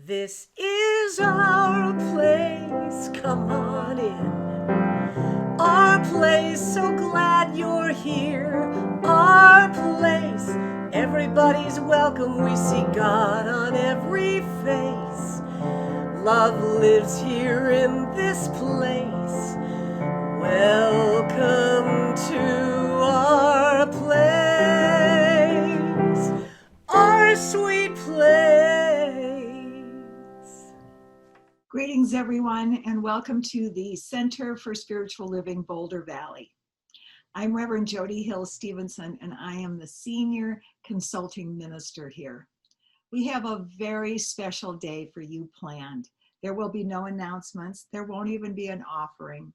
This is our place, come on in. Our place, so glad you're here. Our place, everybody's welcome. We see God on every face. Love lives here in this place. Welcome to our place, our sweet place. Greetings, everyone, and welcome to the Center for Spiritual Living, Boulder Valley. I'm Reverend Jody Hill Stevenson, and I am the Senior Consulting Minister here. We have a very special day for you planned. There will be no announcements. There won't even be an offering,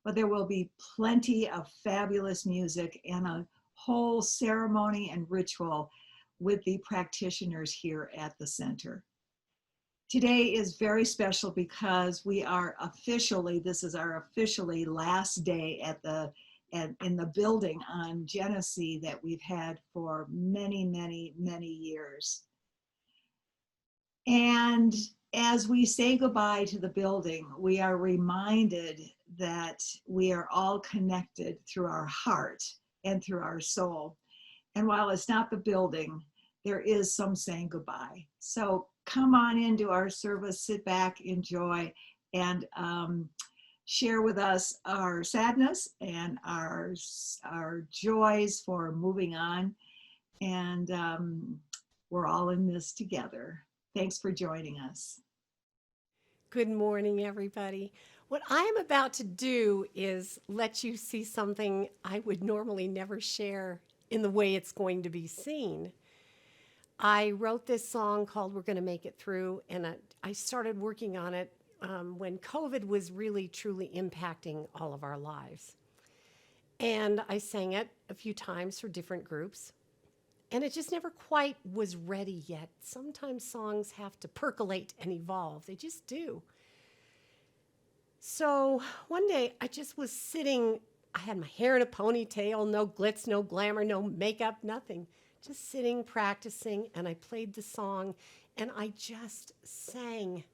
but there will be plenty of fabulous music and a whole ceremony and ritual with the practitioners here at the center. Today is very special because we are this is our officially last day in the building on Genesee that we've had for many, many, many years. And as we say goodbye to the building, we are reminded that we are all connected through our heart and through our soul. And while it's not the building, there is some saying goodbye. So come on into our service, sit back, enjoy, and share with us our sadness and our joys for moving on. And we're all in this together. Thanks for joining us. Good morning, everybody. What I am about to do is let you see something I would normally never share in the way it's going to be seen. I wrote this song called We're Gonna Make It Through, and I started working on it when COVID was really, truly impacting all of our lives. And I sang it a few times for different groups, and it just never quite was ready yet. Sometimes songs have to percolate and evolve, they just do. So one day I just was sitting, I had my hair in a ponytail, no glitz, no glamour, no makeup, nothing. Just sitting, practicing, and I played the song, and I just sang.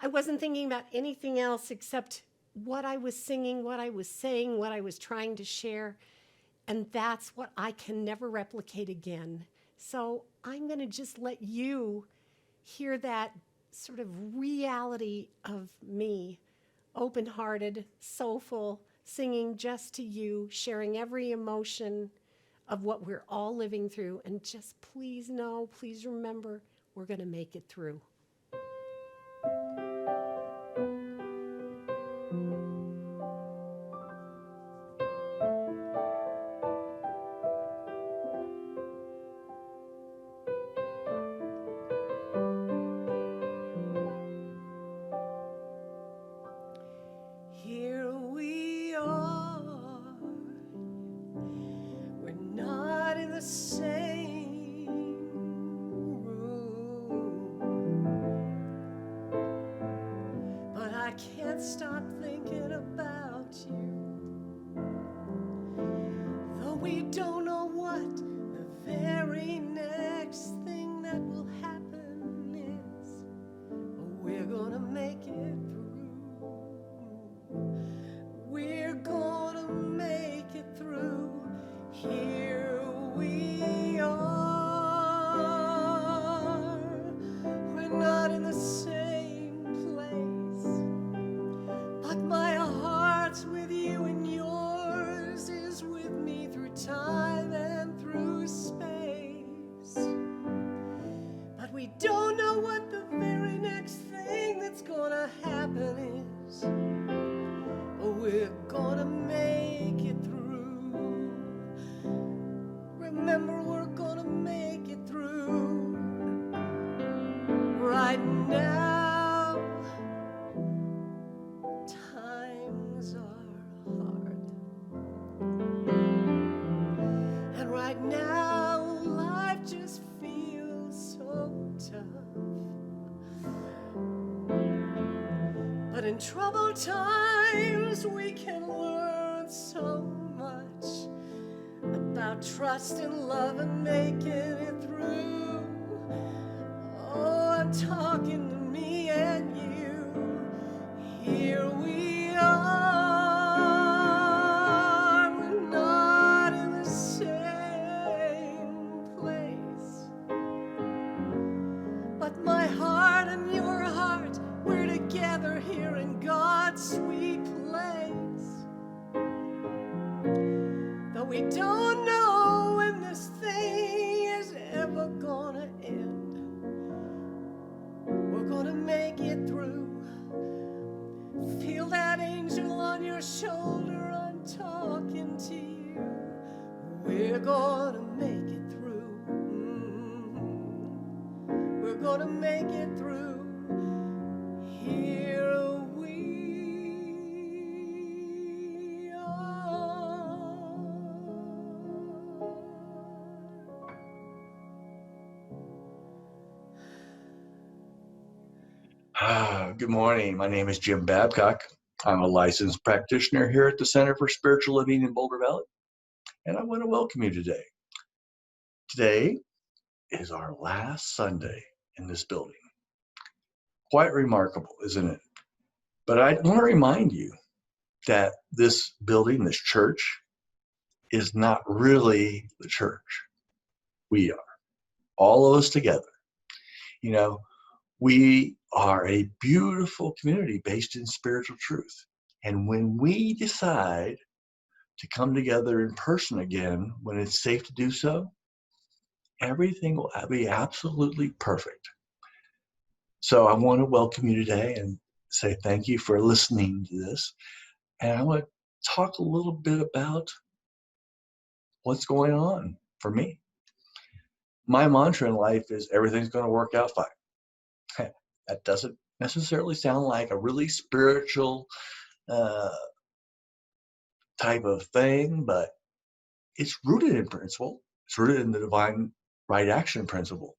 I wasn't thinking about anything else except what I was singing, what I was saying, what I was trying to share, and that's what I can never replicate again. So I'm going to just let you hear that sort of reality of me, open-hearted, soulful, singing just to you, sharing every emotion of what we're all living through. And just please know, please remember, we're going to make it through. Here we are. We're not in the same room, but I can't stop thinking about you. Though we don't know what the very next thing that will happen is, but we're gonna make it through. We're gonna make it through. Here we are. We're not in the same place, but my heart's with you and yours is with me through time and through space. But we don't know what the very next thing that's gonna happen is, but we're gonna make it through. Remember, we're gonna make it through. Right now, times are hard, and right now, life just feels so tough. But in troubled times, we can learn so much about trust and love and making it through. Oh, I'm talking to But my heart and your heart, we're together here in God's sweet place. Though we don't know when this thing is ever gonna end, we're gonna make it through. Feel that angel on your shoulder, I'm talking to you. We're gonna make it through. We're gonna make it through. Here we are. Good morning. My name is Jim Babcock. I'm a licensed practitioner here at the Center for Spiritual Living in Boulder Valley, and I want to welcome you today. Today is our last Sunday in this building. Quite remarkable, isn't it? But I want to remind you that this building, this church, is not really the church. We are. All of us together. You know, we are a beautiful community based in spiritual truth. And when we decide to come together in person again, when it's safe to do so, everything will be absolutely perfect. So I want to welcome you today and say thank you for listening to this. And I want to talk a little bit about what's going on for me. My mantra in life is everything's going to work out fine. That doesn't necessarily sound like a really spiritual type of thing, but it's rooted in principle. It's rooted in the divine right action principle.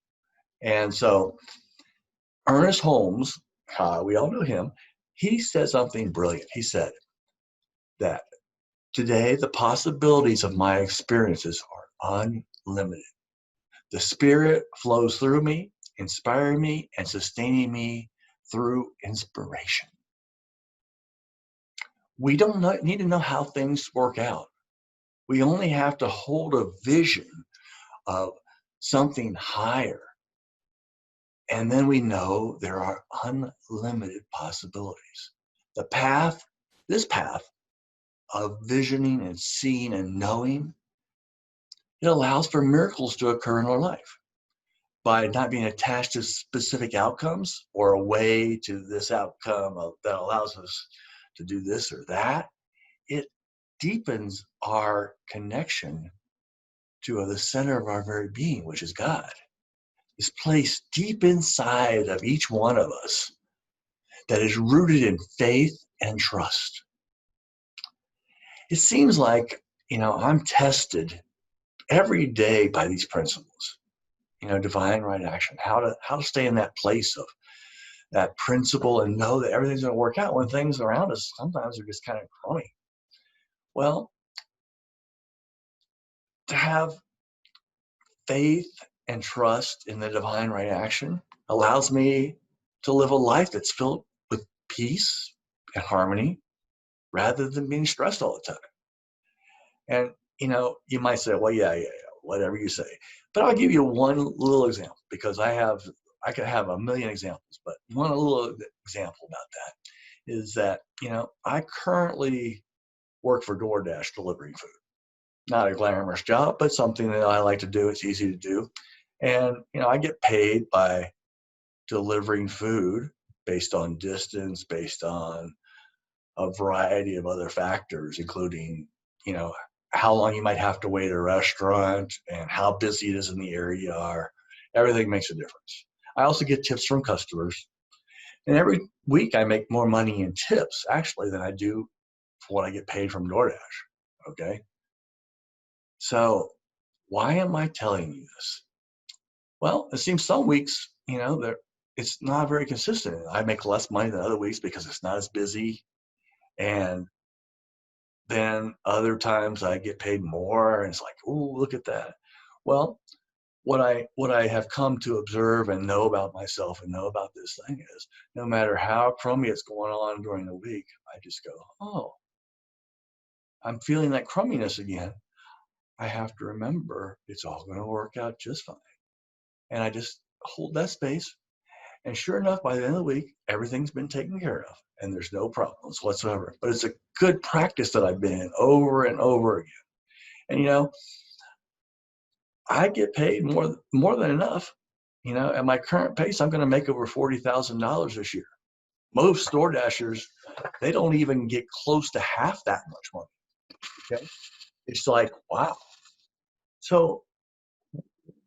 And so Ernest Holmes, we all know him, he said something brilliant. He said that today the possibilities of my experiences are unlimited. The Spirit flows through me, inspiring me and sustaining me through inspiration. We don't need to know how things work out. We only have to hold a vision of something higher. And then we know there are unlimited possibilities. This path of visioning and seeing and knowing, it allows for miracles to occur in our life. By not being attached to specific outcomes or a way to this outcome that allows us to do this or that, it deepens our connection to the center of our very being, which is God. This place deep inside of each one of us that is rooted in faith and trust. It seems like, I'm tested every day by these principles. Divine right action, how to stay in that place of that principle and know that everything's going to work out when things around us sometimes are just kind of crummy. Well, to have faith and trust in the divine right action allows me to live a life that's filled with peace and harmony rather than being stressed all the time. And, you might say, well, yeah, whatever you say. But I'll give you one little example because I could have a million examples, but one little example about that is that, I currently work for DoorDash delivering food. Not a glamorous job, but something that I like to do. It's easy to do. And, I get paid by delivering food based on distance, based on a variety of other factors, including, how long you might have to wait at a restaurant and how busy it is in the area you are. Everything makes a difference. I also get tips from customers. And every week I make more money in tips, actually, than I do for what I get paid from DoorDash. Okay? So why am I telling you this? Well, it seems some weeks, it's not very consistent. I make less money than other weeks because it's not as busy. And then other times I get paid more and it's like, oh, look at that. Well, what I have come to observe and know about myself and know about this thing is no matter how crummy it's going on during the week, I just go, oh, I'm feeling that crumminess again. I have to remember it's all going to work out just fine. And I just hold that space And sure enough, by the end of the week, everything's been taken care of and there's no problems whatsoever. But it's a good practice that I've been in over and over again. And, you know, I get paid more than enough. You know, at my current pace, I'm going to make over $40,000 this year. Most store dashers, they don't even get close to half that much money. Okay, it's like, wow. So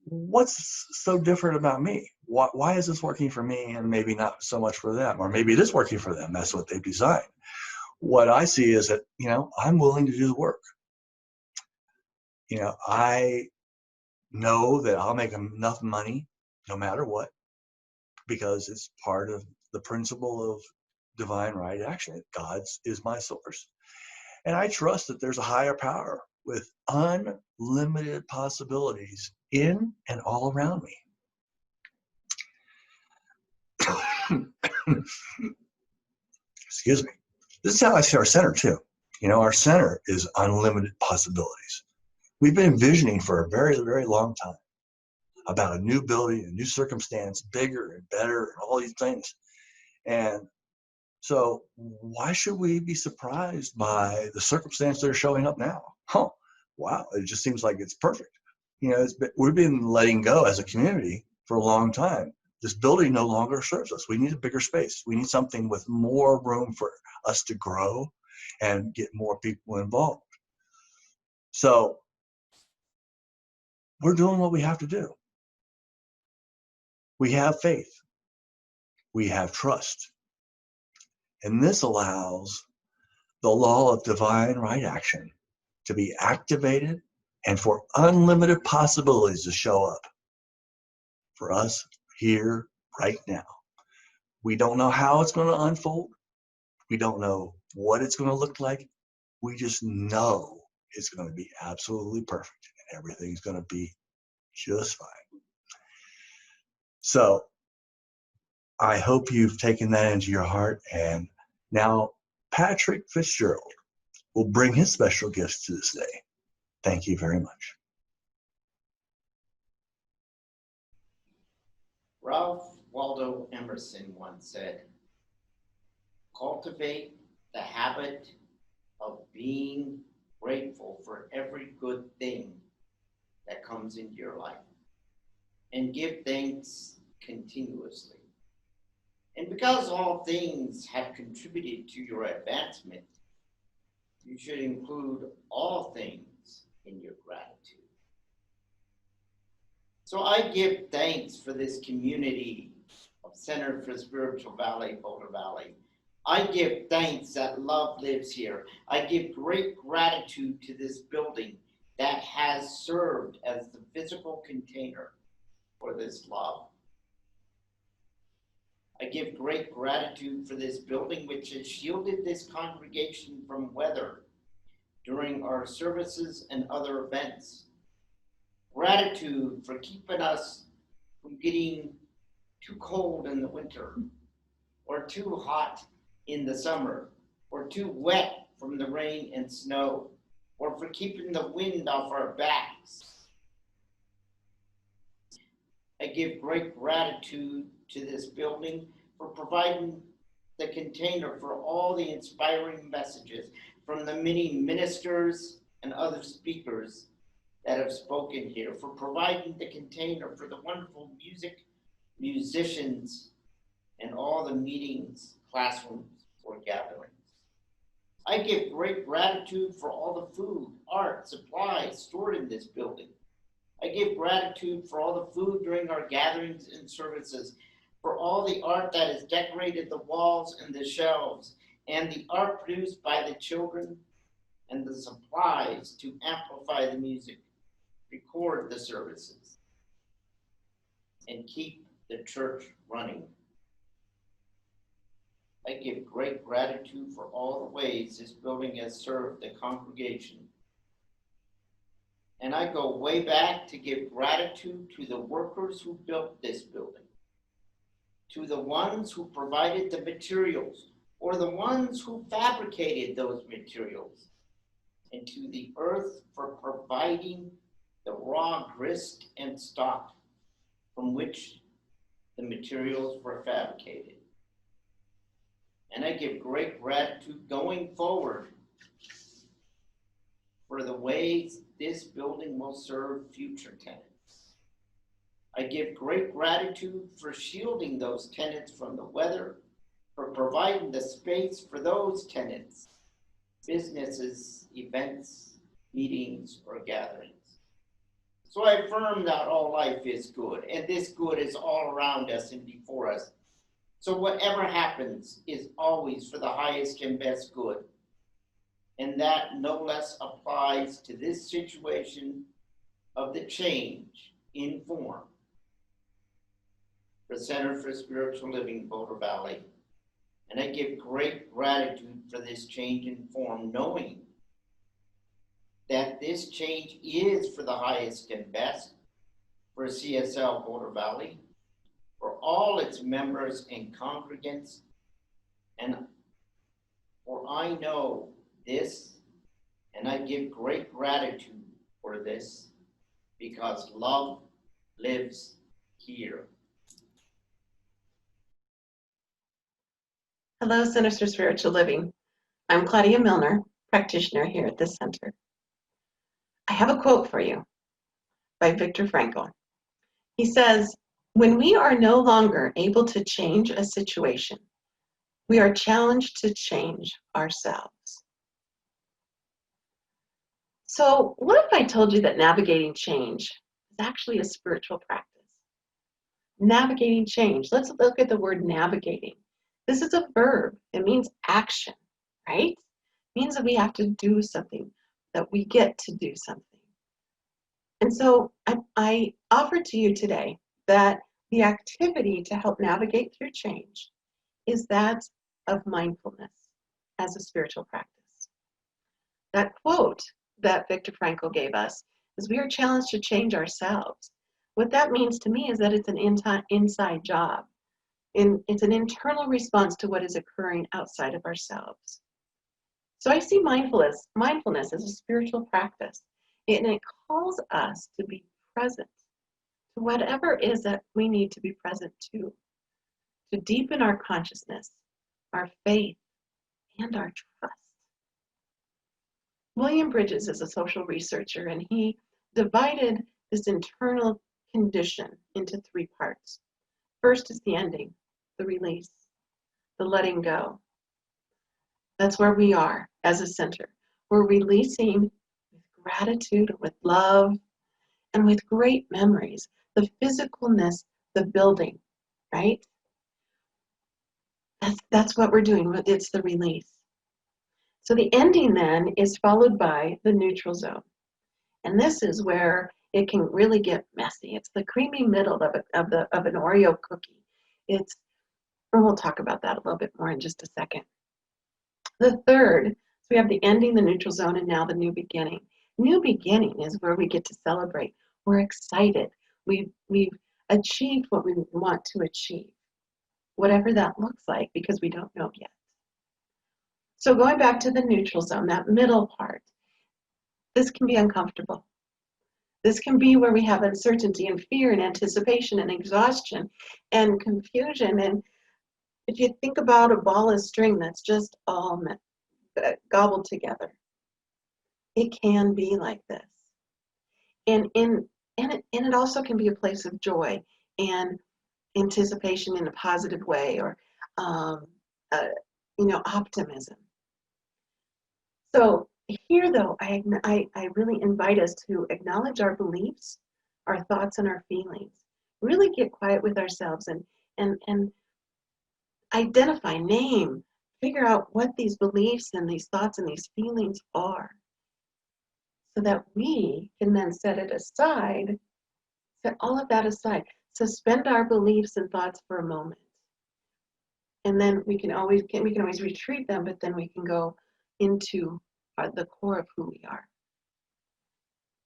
what's so different about me? Why is this working for me and maybe not so much for them? Or maybe it is working for them. That's what they've designed. What I see is that, you know, I'm willing to do the work. You know, I know that I'll make enough money no matter what, because it's part of the principle of divine right action. God's is my source. And I trust that there's a higher power with unlimited possibilities in and all around me. Excuse me. This is how I see our center too. You know, our center is unlimited possibilities. We've been envisioning for a very, very long time about a new building, a new circumstance, bigger and better, and all these things. And so why should we be surprised by the circumstances that are showing up now? Huh, wow, it just seems like it's perfect. You know, we've been letting go as a community for a long time. This building no longer serves us. We need a bigger space. We need something with more room for us to grow and get more people involved. So we're doing what we have to do. We have faith. We have trust. And this allows the law of divine right action to be activated and for unlimited possibilities to show up for us here right now. We don't know how it's going to unfold. We don't know what it's going to look like. We just know it's going to be absolutely perfect and everything's going to be just fine. So I hope you've taken that into your heart. And now Patrick Fitzgerald will bring his special gifts to this day. Thank you very much. Ralph Waldo Emerson once said, "Cultivate the habit of being grateful for every good thing that comes into your life, and give thanks continuously. And because all things have contributed to your advancement, you should include all things in your gratitude." So I give thanks for this community of Center for Spiritual Valley, Boulder Valley. I give thanks that love lives here. I give great gratitude to this building that has served as the physical container for this love. I give great gratitude for this building, which has shielded this congregation from weather during our services and other events. Gratitude for keeping us from getting too cold in the winter, or too hot in the summer, or too wet from the rain and snow, or for keeping the wind off our backs. I give great gratitude to this building for providing the container for all the inspiring messages from the many ministers and other speakers that have spoken here, for providing the container for the wonderful musicians, and all the meetings, classrooms, or gatherings. I give great gratitude for all the food, art, supplies stored in this building. I give gratitude for all the food during our gatherings and services, for all the art that has decorated the walls and the shelves, and the art produced by the children, and the supplies to amplify the music, record the services, and keep the church running. I give great gratitude for all the ways this building has served the congregation. And I go way back to give gratitude to the workers who built this building, to the ones who provided the materials, or the ones who fabricated those materials, and to the earth for providing the raw grist and stock from which the materials were fabricated. And I give great gratitude going forward for the ways this building will serve future tenants. I give great gratitude for shielding those tenants from the weather, for providing the space for those tenants, businesses, events, meetings, or gatherings. So I affirm that all life is good, and this good is all around us and before us. So whatever happens is always for the highest and best good. And that no less applies to this situation of the change in form. The Center for Spiritual Living, Boulder Valley. And I give great gratitude for this change in form, knowing that this change is for the highest and best for CSL Boulder Valley, for all its members and congregants, and for I know this, and I give great gratitude for this, because love lives here. Hello, Centers for Spiritual Living. I'm Claudia Milner, practitioner here at this center. I have a quote for you by Viktor Frankl. He says, "When we are no longer able to change a situation, we are challenged to change ourselves." So what if I told you that navigating change is actually a spiritual practice? Navigating change. Let's look at the word navigating. This is a verb. It means action, right? It means that we have to do something, that we get to do something. And so I offer to you today that the activity to help navigate through change is that of mindfulness as a spiritual practice. That quote that Viktor Frankl gave us is, "We are challenged to change ourselves." What that means to me is that it's an inside job. It's an internal response to what is occurring outside of ourselves. So I see mindfulness as a spiritual practice, and it calls us to be present to whatever it is that we need to be present to deepen our consciousness, our faith, and our trust. William Bridges is a social researcher, and he divided this internal condition into 3 parts. First is the ending, the release, the letting go. That's where we are as a center. We're releasing with gratitude, with love, and with great memories, the physicalness, the building, right? That's what we're doing. It's the release. So the ending then is followed by the neutral zone. And this is where it can really get messy. It's the creamy middle of an Oreo cookie. And we'll talk about that a little bit more in just a second. The third, so we have the ending, the neutral zone, and now the new beginning. New beginning is where we get to celebrate. We're excited. We've achieved what we want to achieve, whatever that looks like, because we don't know yet. So going back to the neutral zone, that middle part, this can be uncomfortable. This can be where we have uncertainty and fear and anticipation and exhaustion and confusion. And if you think about a ball of string that's just all gobbled together, it can be like this. And it also can be a place of joy and anticipation in a positive way, or optimism. So here, though, I really invite us to acknowledge our beliefs, our thoughts, and our feelings. Really get quiet with ourselves and identify, name, figure out what these beliefs and these thoughts and these feelings are, so that we can then set all of that aside, suspend our beliefs and thoughts for a moment. And then we can always retreat them, but then we can go into the core of who we are.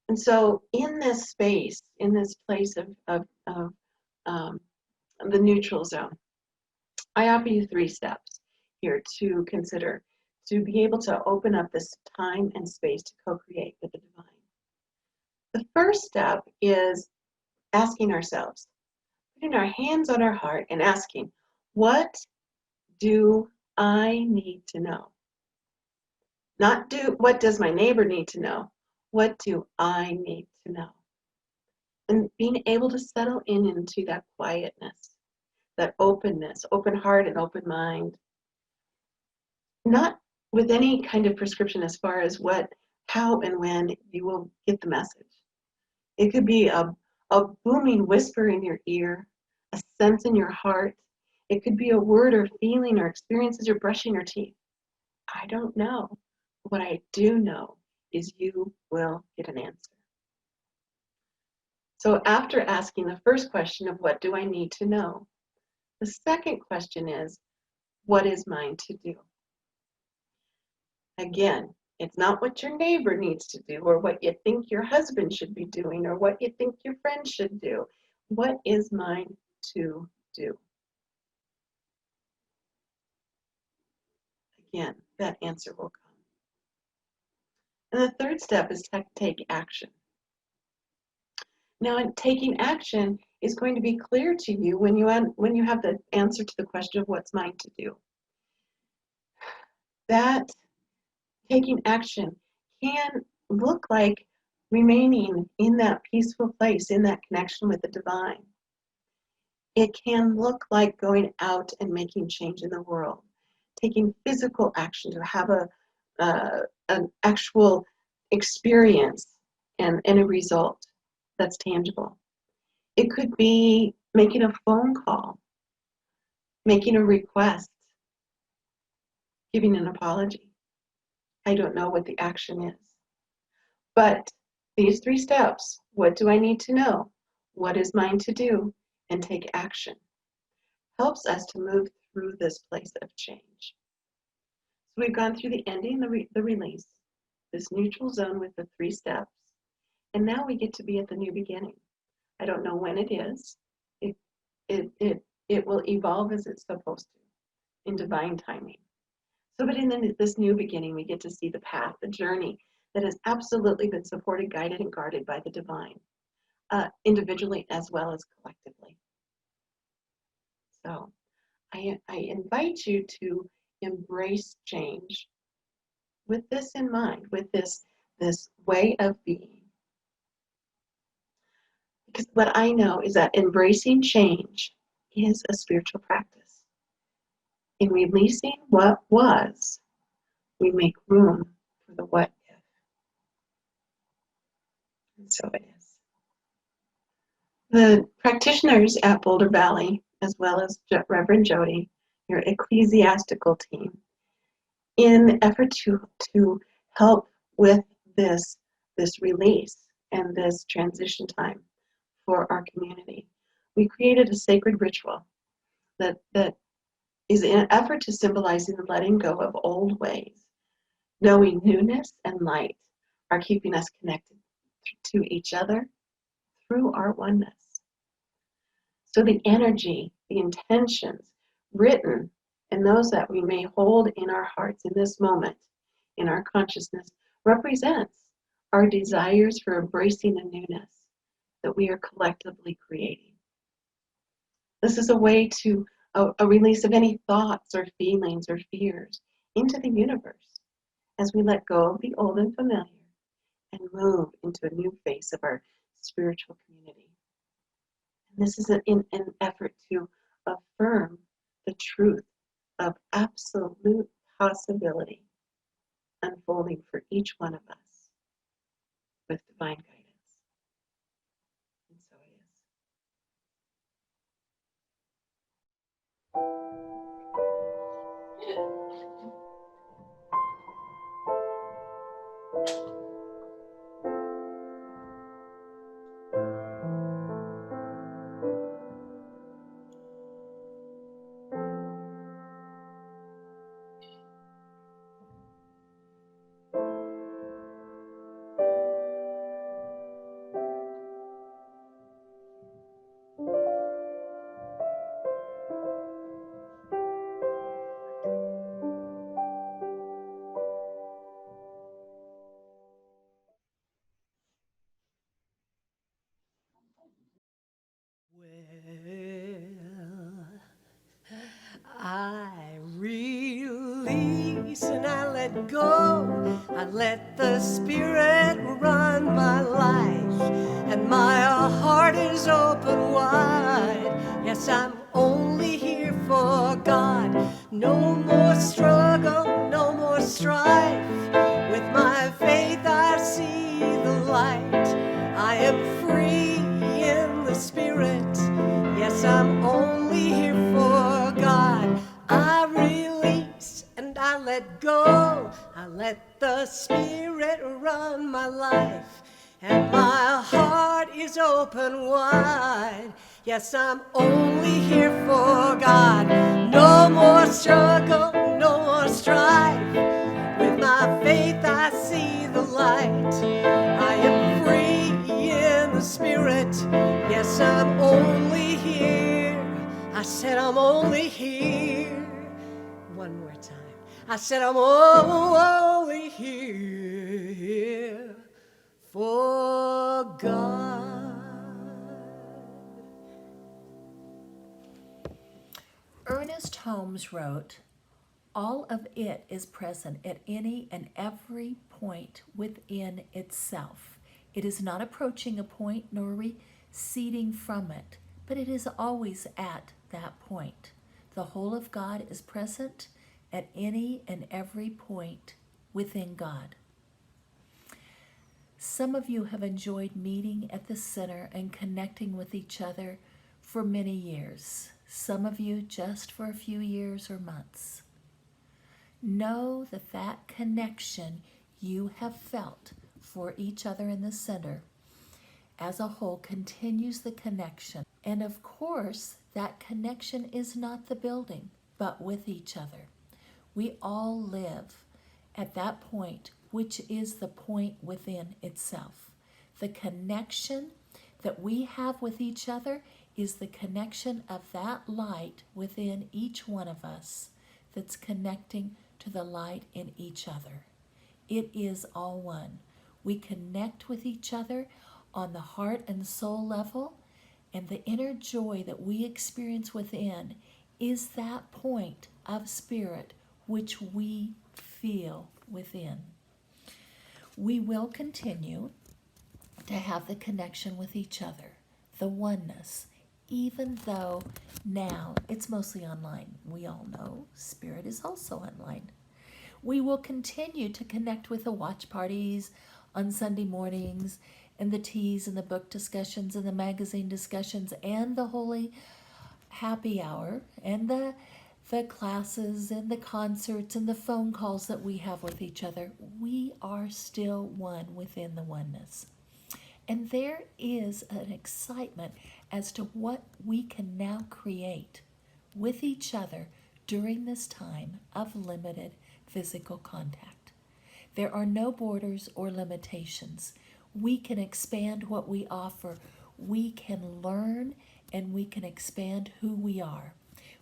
And so in this space, in this place of the neutral zone, I offer you 3 steps here to consider, to be able to open up this time and space to co-create with the divine. The first step is asking ourselves, putting our hands on our heart and asking, what do I need to know? Not what does my neighbor need to know? What do I need to know? And being able to settle into that quietness, that openness, open heart and open mind. Not with any kind of prescription as far as what, how, and when you will get the message. It could be a booming whisper in your ear, a sense in your heart. It could be a word or feeling or experience as you're brushing your teeth. I don't know. What I do know is you will get an answer. So after asking the first question of what do I need to know, the second question is, what is mine to do? Again, it's not what your neighbor needs to do or what you think your husband should be doing or what you think your friend should do. What is mine to do? Again, that answer will come. And the third step is to take action. Now, taking action is going to be clear to you when you have the answer to the question of what's mine to do. That taking action can look like remaining in that peaceful place, in that connection with the divine. It can look like going out and making change in the world, taking physical action to have an actual experience and a result that's tangible. It could be making a phone call, making a request, giving an apology. I don't know what the action is. But these 3 steps, what do I need to know? What is mine to do? And take action, helps us to move through this place of change. So we've gone through the ending, the release, this neutral zone with the 3 steps, and now we get to be at the new beginning. I don't know when it is. It will evolve as it's supposed to, in divine timing. So, but in this new beginning, we get to see the path, the journey that has absolutely been supported, guided, and guarded by the divine, individually as well as collectively. So, I invite you to embrace change with this in mind, with this way of being. Because what I know is that embracing change is a spiritual practice. In releasing what was, we make room for the what if. And so it is. The practitioners at Boulder Valley, as well as Reverend Jody, your ecclesiastical team, in effort to help with this release and this transition time for our community, we created a sacred ritual that is in an effort to symbolizing the letting go of old ways, knowing newness and light are keeping us connected to each other through our oneness. So the energy, the intentions written, and those that we may hold in our hearts in this moment, in our consciousness, represents our desires for embracing the newness that we are collectively creating. This is a way to a release of any thoughts or feelings or fears into the universe as we let go of the old and familiar and move into a new phase of our spiritual community. And this is an effort to affirm the truth of absolute possibility unfolding for each one of us with divine guidance. And so it is. let go. I let the Spirit run my life, and my heart is open wide. Yes, I'm only here for God. No more struggle, no more strife. With my faith I see the light. I am free in the Spirit. Yes, I'm only here for God. I release and I let go. I let the Spirit run my life, and my heart is open wide. Yes, I'm only here for God. No more struggle, no more strife. With my faith I see the light. I am free in the Spirit. Yes, I'm only here. I said I'm only here. One more time. I said I'm only here for God. Ernest Holmes wrote, "All of it is present at any and every point within itself. It is not approaching a point nor receding from it, but it is always at that point. The whole of God is present at any and every point within God." Some of you have enjoyed meeting at the center and connecting with each other for many years. Some of you just for a few years or months. Know that that connection you have felt for each other in the center as a whole continues the connection. And of course, that connection is not the building, but with each other. We all live at that point, which is the point within itself. The connection that we have with each other is the connection of that light within each one of us that's connecting to the light in each other. It is all one. We connect with each other on the heart and soul level, and the inner joy that we experience within is that point of spirit which we feel within. We will continue to have the connection with each other, the oneness, even though now it's mostly online. We all know spirit is also online. We will continue to connect with the watch parties on Sunday mornings, and the teas and the book discussions and the magazine discussions and the holy happy hour and the classes and the concerts and the phone calls that we have with each other. We are still one within the oneness. And there is an excitement as to what we can now create with each other during this time of limited physical contact. There are no borders or limitations. We can expand what we offer. We can learn and we can expand who we are.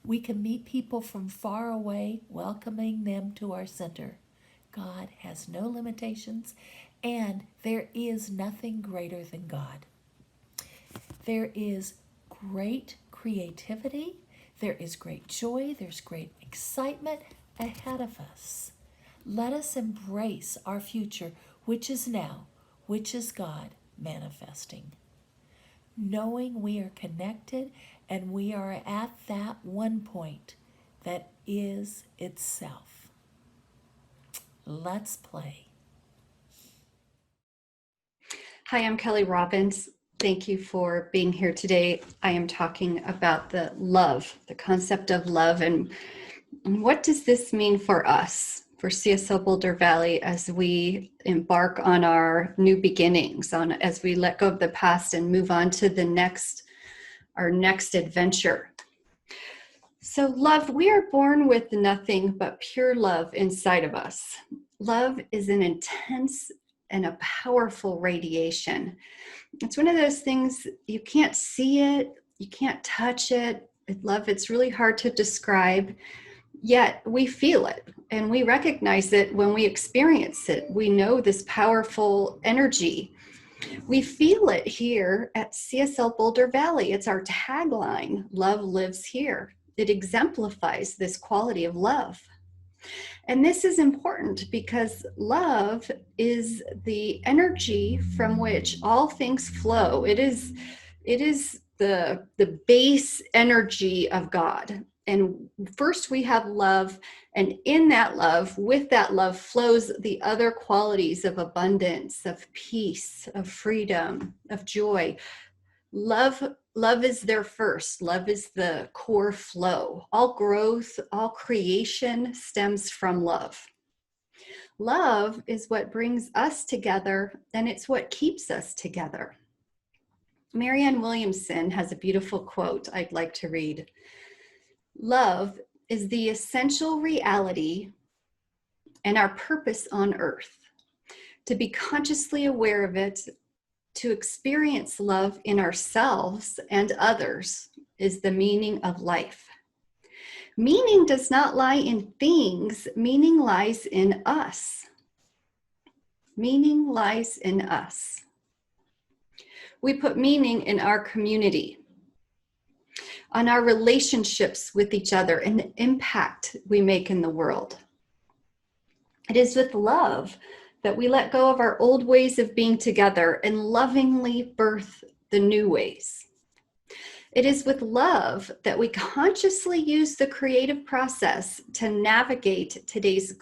We can meet people from far away, welcoming them to our center. God has no limitations, and there is nothing greater than God. There is great creativity, there is great joy, there's great excitement ahead of us. Let us embrace our future, which is now, which is God manifesting. Knowing we are connected and we are at that one point that is itself. Let's play. Hi, I'm Kelly Robbins. Thank you for being here today. I am talking about the concept of love, and what does this mean for us, for CSL Boulder Valley, as we embark on our new beginnings, as we let go of the past and move on to our next adventure. So love, we are born with nothing but pure love inside of us. Love is an intense and a powerful radiation. It's one of those things, you can't see it, you can't touch it. Love, it's really hard to describe, yet we feel it and we recognize it when we experience it. We know this powerful energy. We feel it here at CSL Boulder Valley. It's our tagline, love lives here. It exemplifies this quality of love. And this is important because love is the energy from which all things flow. It is the base energy of God. And first we have love, and in that love, with that love flows the other qualities of abundance, of peace, of freedom, of joy. Love is there first. Love is the core flow. All growth, all creation stems from love. Love is what brings us together, and it's what keeps us together. Marianne Williamson has a beautiful quote I'd like to read. Love is the essential reality and our purpose on earth. To be consciously aware of it, to experience love in ourselves and others is the meaning of life. Meaning does not lie in things, meaning lies in us. Meaning lies in us. We put meaning in our community, on our relationships with each other, and the impact we make in the world. It is with love that we let go of our old ways of being together and lovingly birth the new ways. It is with love that we consciously use the creative process to navigate today's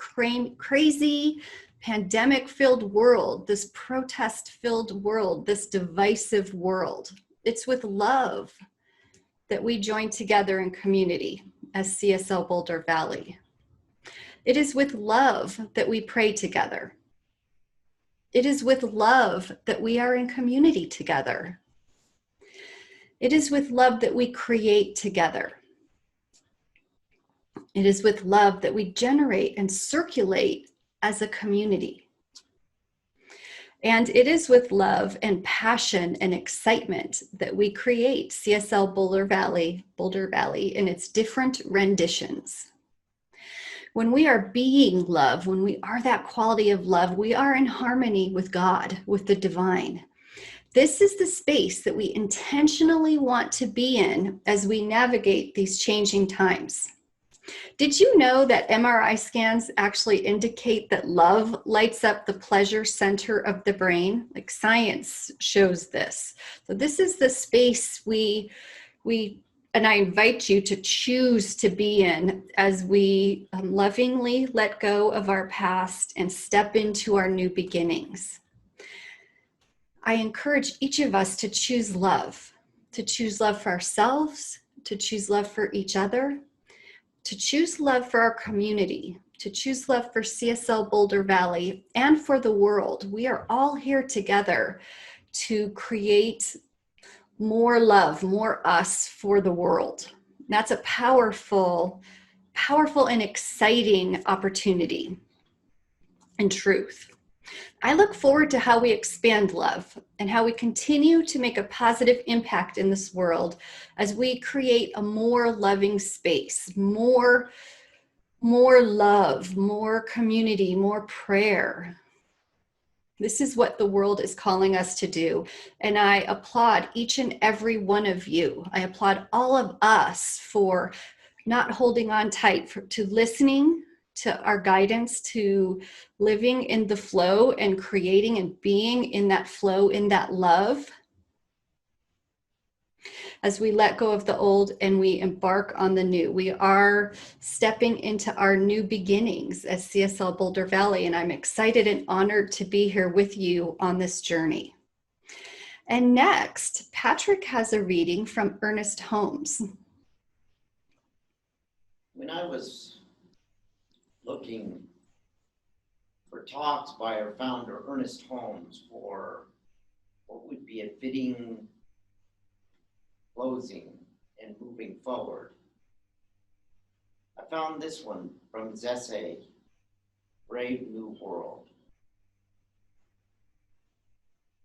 crazy, pandemic-filled world, this protest-filled world, this divisive world. It's with love that we join together in community as CSL Boulder Valley. It is with love that we pray together. It is with love that we are in community together. It is with love that we create together. It is with love that we generate and circulate as a community. And it is with love and passion and excitement that we create CSL Boulder Valley in its different renditions. When we are being love, when we are that quality of love, we are in harmony with God, with the divine. This is the space that we intentionally want to be in as we navigate these changing times. Did you know that MRI scans actually indicate that love lights up the pleasure center of the brain? Like, science shows this. So this is the space and I invite you to choose to be in as we lovingly let go of our past and step into our new beginnings. I encourage each of us to choose love for ourselves, to choose love for each other, to choose love for our community, to choose love for CSL Boulder Valley, and for the world. We are all here together to create more love, more us for the world. That's a powerful and exciting opportunity and truth. I look forward to how we expand love and how we continue to make a positive impact in this world as we create a more loving space, more love, more community, more prayer. This is what the world is calling us to do. And I applaud each and every one of you. I applaud all of us for not holding on tight, to listening to our guidance, to living in the flow and creating and being in that flow, in that love. As we let go of the old and we embark on the new, we are stepping into our new beginnings as CSL Boulder Valley, and I'm excited and honored to be here with you on this journey. And next, Patrick has a reading from Ernest Holmes. When I was looking for talks by our founder, Ernest Holmes, for what would be a fitting closing and moving forward, I found this one from his essay, Brave New World.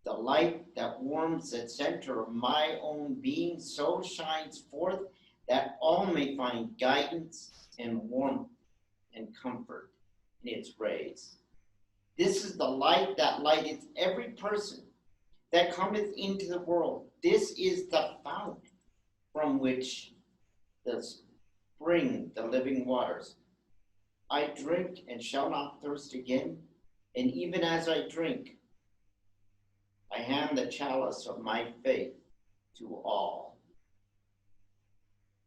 The light that warms the center of my own being so shines forth that all may find guidance and warmth and comfort in its rays. This is the light that lighteth every person that cometh into the world. This is the fount from which the spring, the living waters. I drink and shall not thirst again, and even as I drink, I hand the chalice of my faith to all.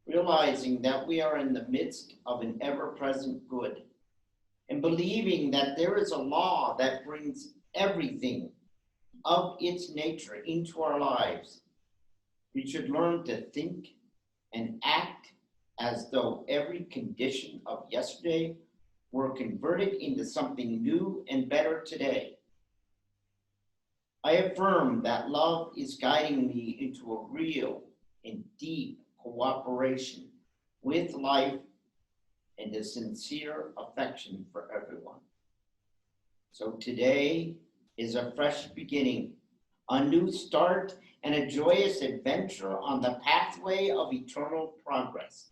Realizing that we are in the midst of an ever-present good, and believing that there is a law that brings everything of its nature into our lives, we should learn to think and act as though every condition of yesterday were converted into something new and better today. I affirm that love is guiding me into a real and deep cooperation with life and a sincere affection for everyone. So today is a fresh beginning, a new start, and a joyous adventure on the pathway of eternal progress.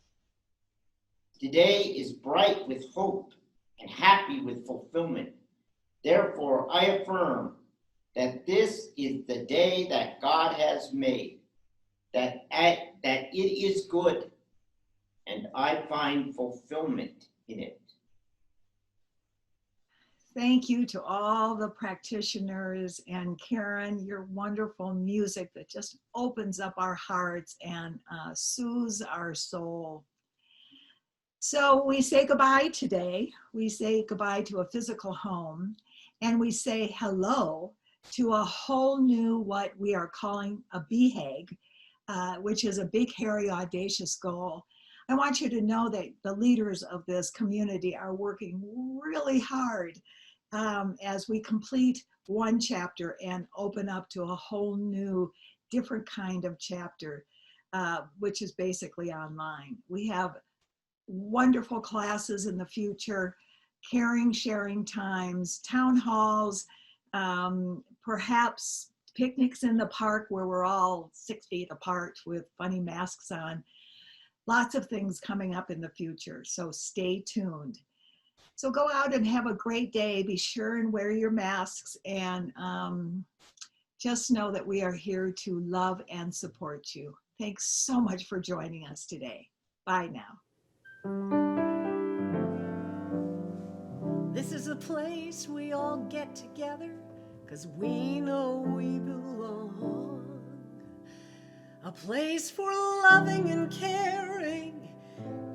Today is bright with hope and happy with fulfillment. Therefore, I affirm that this is the day that God has made, that it is good, and I find fulfillment in it. Thank you to all the practitioners and Karen, your wonderful music that just opens up our hearts and soothes our soul. So we say goodbye today. We say goodbye to a physical home, and we say hello to a whole new, what we are calling a BHAG, which is a big, hairy, audacious goal. I want you to know that the leaders of this community are working really hard as we complete one chapter and open up to a whole new, different kind of chapter, which is basically online. We have wonderful classes in the future, caring, sharing times, town halls, perhaps picnics in the park where we're all 6 feet apart with funny masks on. Lots of things coming up in the future, so stay tuned. So go out and have a great day. Be sure and wear your masks, and just know that we are here to love and support you. Thanks so much for joining us today. Bye now. This is a place we all get together, 'cause we know we belong. A place for loving and caring,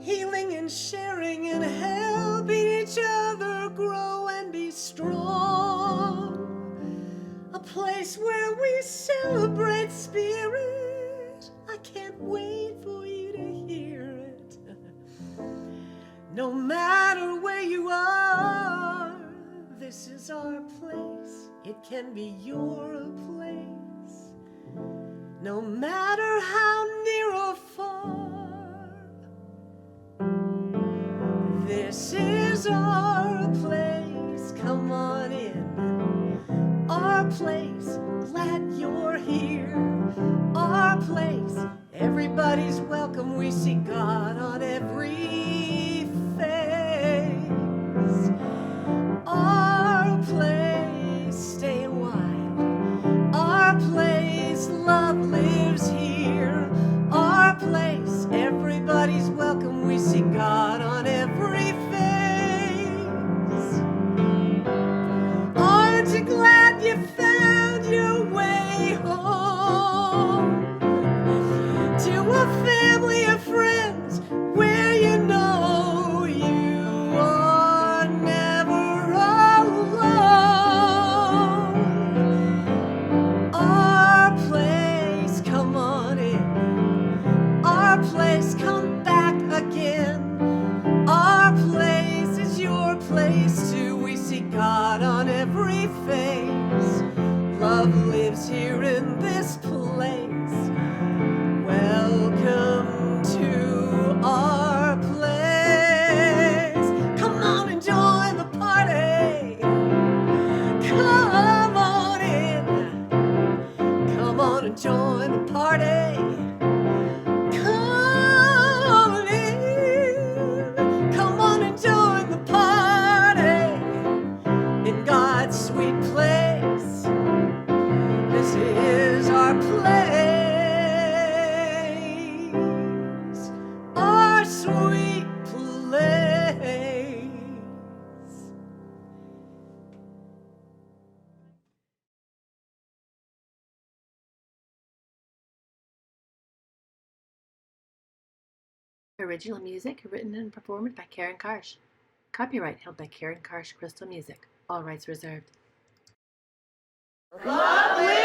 healing and sharing, and helping each other grow and be strong. A place where we celebrate spirit. I can't wait for you to hear it. No matter where you are, this is our place. It can be your place. No matter how near or far, this is our place. Come on in. Our place, glad you're here. Our place, everybody's welcome. We see God on every face. Our place, stay wide. Our place, love lives here. Our place, everybody's welcome. We see God on every face. Aren't you glad you found your way home? To a family of friends where you know you are never alone. Our place, come on in. Our place, come back again. Our place is your place too. We see God on every face. Love lives here in this place. Welcome to our place. Come on and join the party. Come on in. Come on and join the party. Come on in. Come on and join the party in God's sweet place. This is our place, our sweet place. Original music written and performed by Karen Karsh. Copyright held by Karen Karsh Crystal Music. All rights reserved. Love